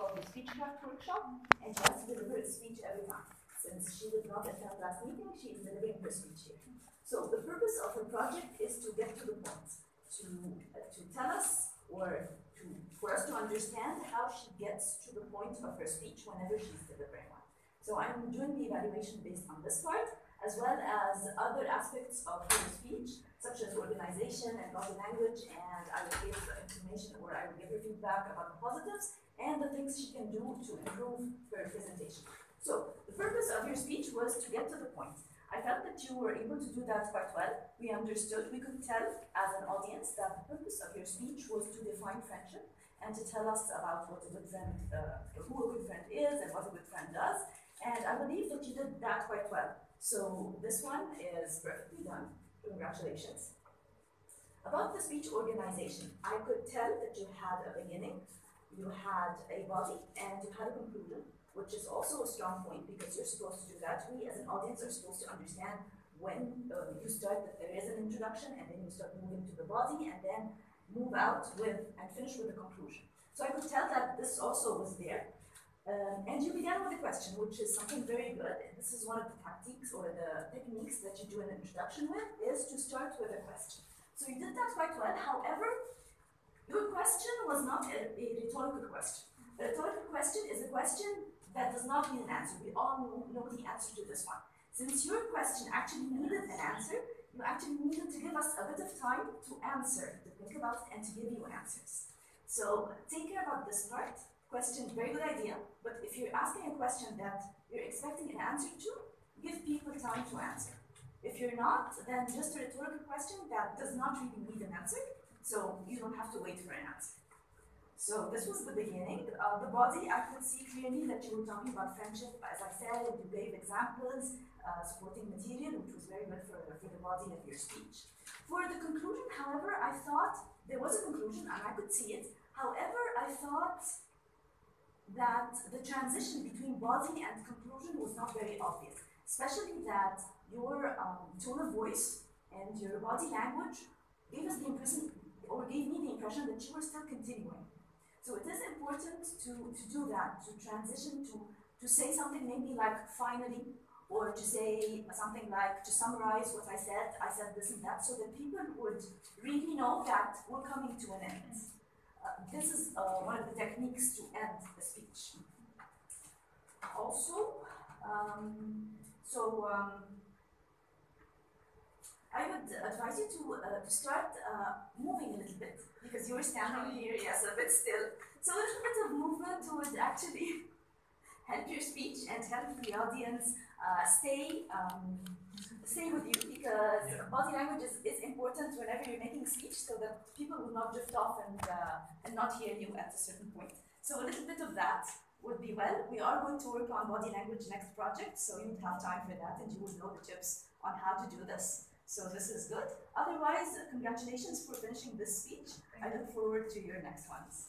of the Speechcraft workshop, and she has to deliver a speech every time. Since she did not attend last meeting, she is delivering her speech here. So the purpose of her project is to get to the point, to tell us, or for us to understand how she gets to the point of her speech whenever she's delivering one. So I'm doing the evaluation based on this part, as well as other aspects of her speech, such as organization and body language, and I will give information, or I will give her feedback about the positives and the things she can do to improve her presentation. So the purpose of your speech was to get to the point. I felt that you were able to do that quite well. We understood, we could tell as an audience that the purpose of your speech was to define friendship and to tell us about what a good friend, who a good friend is and what a good friend does. And I believe that you did that quite well. So this one is perfectly done. Congratulations. About the speech organization, I could tell that you had a beginning, you had a body, and you had a conclusion, which is also a strong point because you're supposed to do that. We as an audience are supposed to understand when you start that there is an introduction, and then you start moving to the body, and then move out with and finish with a conclusion. So I could tell that this also was there. And you began with a question, which is something very good. This is one of the tactics or the techniques that you do an introduction with, is to start with a question. So you did that quite well. However, your question was not a rhetorical question. A rhetorical question is a question that does not need an answer. We all know the answer to this one. Since your question actually needed an answer, you actually needed to give us a bit of time to answer, to think about it, and to give you answers. So take care about this part. Question, very good idea, but if you're asking a question that you're expecting an answer to, give people time to answer. If you're not, then just a rhetorical question that does not really need an answer, so you don't have to wait for an answer. So this was the beginning. The body, I could see clearly that you were talking about friendship, as I said, and you gave examples, supporting material, which was very good for the body of your speech. For the conclusion, however, I thought there was a conclusion, and I could see it. However, I thought that the transition between body and conclusion was not very obvious, especially that your tone of voice and your body language gave us the impression, or gave me the impression that you were still continuing. So it is important to do that, to transition, to say something maybe like finally, or to say something like, to summarize what I said this and that, so that people would really know that we're coming to an end. This is one of the techniques to end the speech. Also, I would advise you to start moving a little bit, because you were standing here, yes, a bit still. So a little bit of movement would actually help your speech and help the audience stay with you, because body language is important whenever you're making a speech, so that people will not drift off and not hear you at a certain point. So a little bit of that would be well. We are going to work on body language next project, so you would have time for that, and you will know the tips on how to do this. So this is good. Otherwise, congratulations for finishing this speech. I look forward to your next ones.